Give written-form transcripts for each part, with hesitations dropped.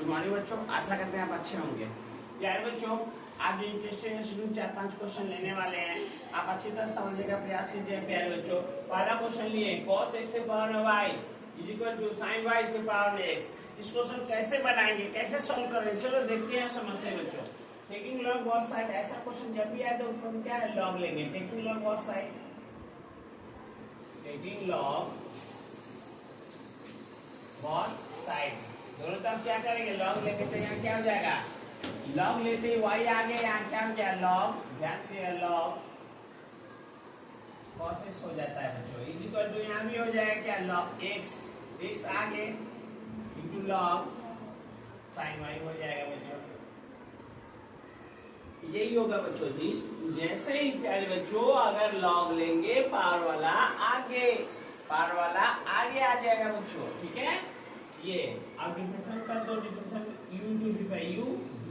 Good morning बच्चों, आशा करते हैं आप अच्छे होंगे। प्यारे बच्चों, आज इंटरेस्टिंग शुरू 4-5 क्वेश्चन लेने वाले हैं, आप अच्छी तरह समझने का प्रयास कीजिए। प्यारे बच्चों, पहला क्वेश्चन लिए cos x के पावर में y is equal to sin y के पावर में x। इस क्वेश्चन कैसे बनाएंगे, कैसे सॉल्व करेंगे, चलो देखते हैं, समझते हैं बच्चों। टेकिंग लॉग बोथ साइड, ऐसा क्वेश्चन जब भी आए तो ऊपर क्या है, लॉग लेंगे। Taking log both side, taking log both side, दोनों तरफ क्या करेंगे, लॉग लेंगे। तो यहाँ क्या हो जाएगा, लॉग लेते ही y आगे, यहाँ क्या हो गया, लॉग, ध्यान दिया, लॉग cos x हो जाता है बच्चों। इज इक्वल टू यहाँ भी हो जाएगा क्या, लॉग x आगे इंटू लॉग sin y हो जाएगा बच्चों। यही होगा बच्चों, जिस जैसे ही प्यारे बच्चों अगर लॉग लेंगे पावर वाला आगे आ जाएगा बच्चों, ठीक है। ये अब डिफरेंशियल कर दो, differential u to the by u v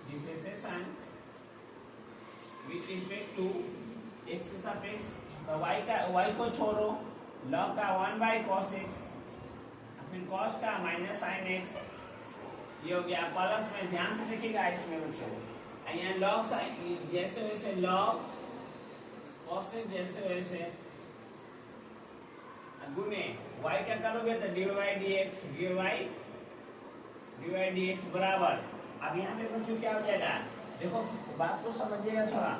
differentiation with respect to x के सापेक्ष, तो y को छोड़ो, log का 1 by cos x, फिर cos का माइनस sin x, ये हो गया प्लस में। ध्यान से देखिएगा इसमें बच्चों, यहाँ log sin जैसे वैसे log cos x जैसे वैसे गुने y क्या करोगे तो dy dx बराबर। अब यहाँ पे बच्चों क्या हो जाएगा, देखो बात को समझिएगा थोड़ा,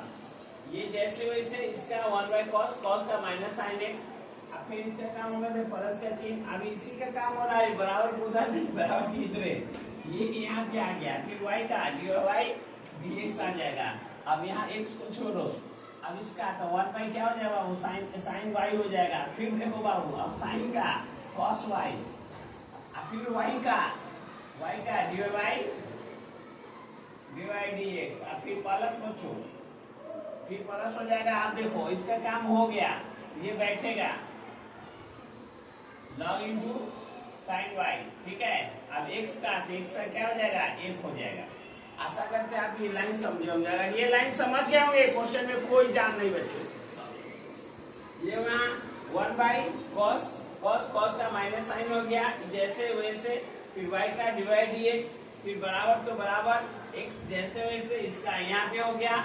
ये जैसे वैसे इसका 1 by cos का माइनस sin x, अब फिर इसका काम होगा तो प्लस का चिन्ह, अभी इसी का काम हो रहा है, बराबर पूछा नहीं, बराबर की इधर ये यहाँ पे आ गया, फिर y का dy dx आ जाएगा। अब यहाँ x को छोड़ो, अब इसका तो 1 by क्या हो जाएगा, वो sin y हो जाएगा। फिर देखो बाबू, अब sin का cos y, फिर y का dy dx, अब फिर प्लस बच्चों, फिर प्लस हो जाएगा। आप देखो इसका काम हो गया, ये बैठेगा log इंटू sin y, ठीक है। अब x का क्या हो जाएगा, 1 हो जाएगा। आशा करते हैं आप ये लाइन समझे होंगे। अगर ये लाइन समझ गए होंगे, क्वेश्चन में कोई जान नहीं बच्चों। ये वहाँ 1 by cos का माइनस साइन हो गया जैसे वैसे, फिर y का dy dx, फिर बराबर तो बराबर x जैसे वैसे, इसका यहाँ पे हो गया,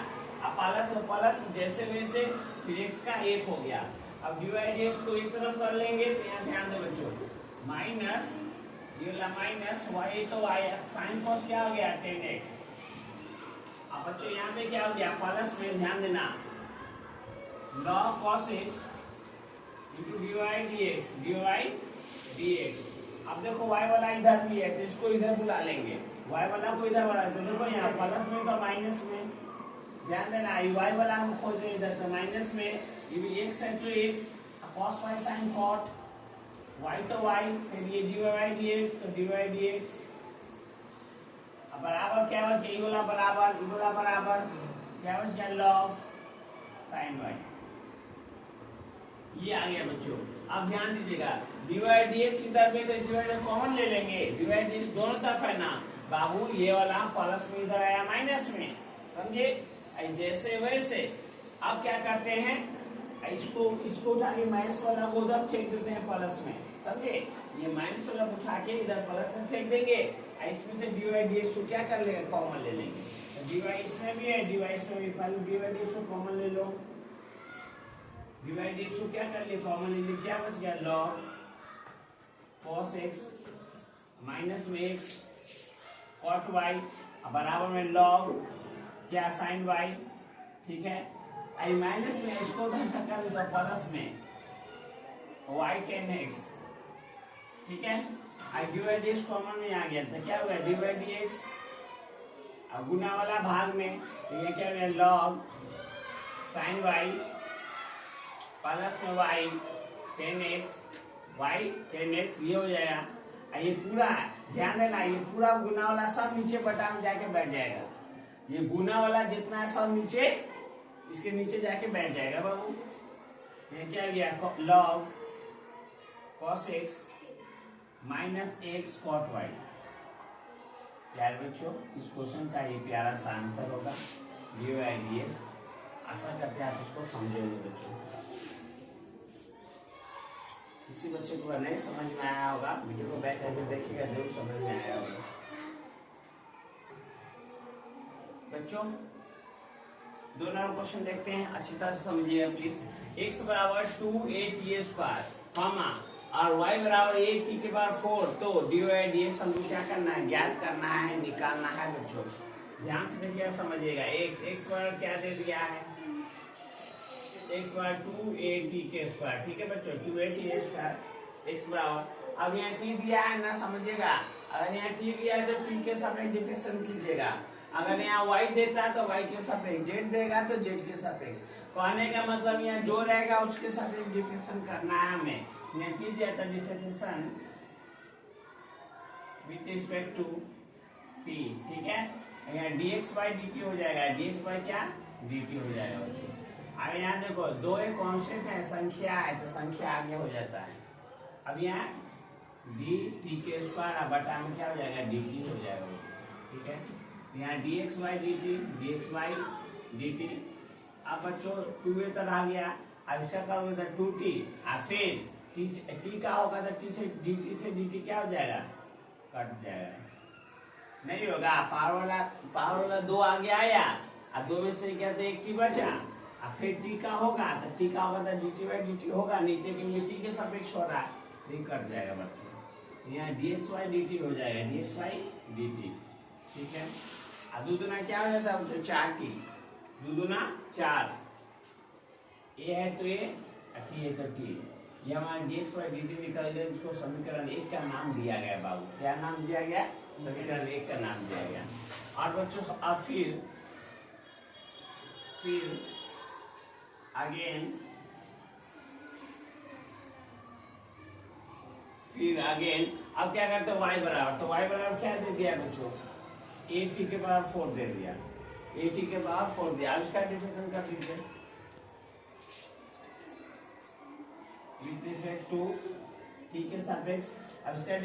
अब प्लस तो प्लस जैसे वैसे, फिर x का 1 हो गया। अब dy dx को एक तरफ कर लेंगे तो यहाँ ध्यान दो बच्चों, माइनस ये वाला माइनस y तो y साइन cos क्या हो गया 10x। अब बच्चों यहाँ पे क्या हो गया, प्लस में ध्यान देना, log cos x into dy dx। अब देखो y वाला इधर भी है तो इसको इधर बुला लेंगे, y वाला को इधर बुला, तो देखो यहाँ प्लस में तो माइनस में, ध्यान देना, y वाला हम खोजे इधर तो माइनस में, ये भी x है तो x, cos y sin cot, y तो y, फिर ये dy dx तो dy dx। अब बराबर क्या बच गया, ये वाला बराबर क्या बच गया, log sin y, ये आ गया बच्चों। अब ध्यान दीजिएगा, dy dx इधर में तो डिवाइडर कॉमन ले लेंगे, dy dx दोनों तरफ है ना बाबू, ये वाला प्लस में इधर आया माइनस में, समझे, जैसे वैसे। अब क्या करते हैं, इसको उठा के माइनस वाला को उधर फेंक देते हैं प्लस में, समझे, ये माइनस वाला उठा के इधर प्लस में फेंक देंगे, इसमें से dy dx को क्या कर लेंगे, कॉमन ले लेंगे। dy इसमें भी है, dy इसमें भी, पहले dy dx को कॉमन ले लो, dy dx को क्या कर लिए, कॉमन ले लिए, क्या बच गया, log cos x माइनस में x cot y, बराबर में log क्या sin y, ठीक है। आई माइनस में इसको धक्का देता प्लस में y 10x, ठीक है। आई dy dx कॉमन में आ गया तो क्या हुआ, dy dx, अब गुना वाला भाग में तो ये क्या हुआ, log sin y प्लस में y 10x ये हो जाएगा। ये पूरा ध्यान देना, ये पूरा गुना वाला सब नीचे बटा में जाके बैठ जाएगा, ये गुना वाला जितना है सब नीचे, इसके नीचे जाके बैठ जाएगा बाबू। ये क्या गया, log cos x minus x cot y। प्यारे बच्चों, इस क्वेश्चन का ये प्यारा सा आंसर होगा dy dx। आशा करते हैं आप इसको समझेंगे बच्चों। किसी बच्चे को नहीं समझ में आया होगा, वीडियो को बैक करके देखिएगा, जरूर समझ में आया होगा। बच्चों दो नंबर क्वेश्चन देखते हैं, अच्छी तरह से समझिएगा प्लीज। x बराबर 2a² और y बराबर a के बार 4, तो dy/dx हमको क्या करना है, ज्ञात करना है, निकालना है। बच्चों ध्यान से देखिएगा, समझिएगा। x बराबर क्या दे दिया है, x बराबर 2at², ठीक है बच्चों, 2at² x बराबर, अब यहाँ t दिया है ना, समझिएगा। अगर यहाँ t दिया है तो t के सापेक्ष डिफरेंशिएशन कीजिएगा। अगर यहाँ y देता है तो y के सापेक्ष, z देगा तो z के सापेक्ष। कहने का मतलब यहाँ जो रहेगा उसके सापेक्ष डिफरेंशिएशन करना है हमें। यहाँ t दिया था differentiation with respect to t, ठीक है। यहाँ dx/dt हो जाएगा, dx/ क्या dt हो जाएगा बच्चों। अब यहाँ देखो दो एक कांस्टेंट है, संख्या है, तो संख्या आगे हो जाता है। अब यहाँ dt² बटा में क्या हो जाएगा, dt हो जाएगा बच्चों, ठीक है। यहाँ dx/dt। अब बच्चों 2a तक आ गया, अब इसका क्या होगा 2t, और फिर t का होगा तो t से dt क्या हो जाएगा, कट जाएगा, नहीं होगा। पावर वाला 2 आगे आया, अब 2 में से क्या था, एक t बचा, और फिर t का होगा तो dt/dt होगा, नीचे की t के सापेक्ष हो रहा है, ये कट जाएगा बच्चों। यहाँ dx/dt हो जाएगा, dx/dt, ठीक है। अब दूना क्या हो जाता है, 4t, दूना 4, a है तो a, t है तो t। ये हमारा dx/dt निकल गया, इसको समीकरण 1 का नाम दिया गया बाबू। क्या नाम दिया गया, समीकरण 1 का नाम दिया गया। और बच्चों अब फिर अगेन अब क्या करते हैं, y बराबर, तो y बराबर क्या दे दिया बच्चों, at के बराबर 4 दे दिया, at के बराबर 4 दिया। अब इसका डिफरेंशिएशन कर दीजिए विथ रिस्पेक्ट टू t के सापेक्ष। अब इसका t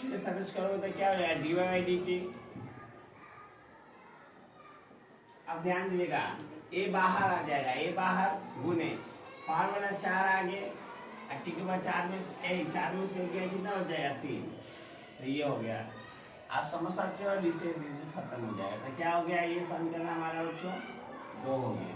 के सापेक्ष करोगे तो क्या हो जाएगा, dy/dt। अब ध्यान दीजिएगा, a बाहर आ जाएगा, a बाहर गुने पावर वाला 4 आगे, t के बाद 4 में से गया, कितना हो जाएगा 3, तो ये हो गया। आप समझ सकते हो, डिसे खत्म हो जाएगा। तो क्या हो गया, ये समीकरण हमारा बच्चों 2 हो गया।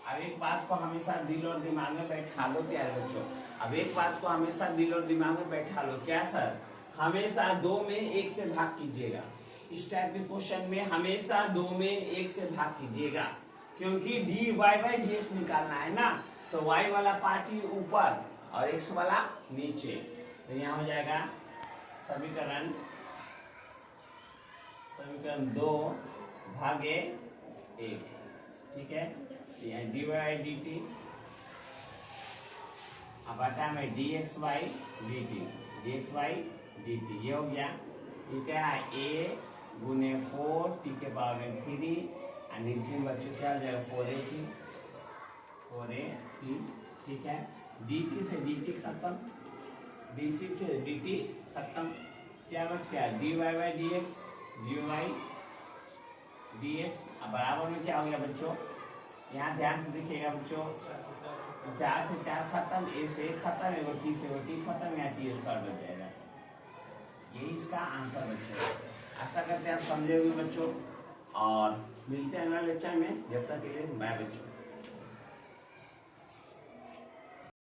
अब एक बात को हमेशा दिल और दिमाग में बैठा लो प्यारे बच्चों, अब एक बात को हमेशा दिल और दिमाग में बैठा लो, क्या सर, हमेशा 2 में 1 से भाग कीजिएगा। इस टाइप के क्वेश्चन में हमेशा 2 में 1 से भाग कीजिएगा, क्योंकि dy/dx निकालना है ना, तो y वाला पार्टी ऊपर और x वाला नीचे, तो यहाँ हो जाएगा समीकरण 2/1, ठीक है। यहाँ dy/dt अब बटा में dx/dt, ये हो गया। ये क्या है, a गुने 4 t के पावर में 3, और नीचे बच्चों क्या हो जाएगा 4at, ठीक है। dt से dt खत्म, dc से dt खत्म, क्या बच गया, dy/dx, dy/dx। अब बराबर में क्या हो गया बच्चों, यहाँ ध्यान से देखिएगा बच्चों, 4 से 4 खत्म, a से 1 खत्म, t से t खत्म, यहाँ t² बच जाएगा। यही इसका आंसर बच्चों। आशा करते हैं आप समझे होंगे बच्चों, और मिलते हैं अगले लेक्चर में। जब तक के लिए बाय बच्चों।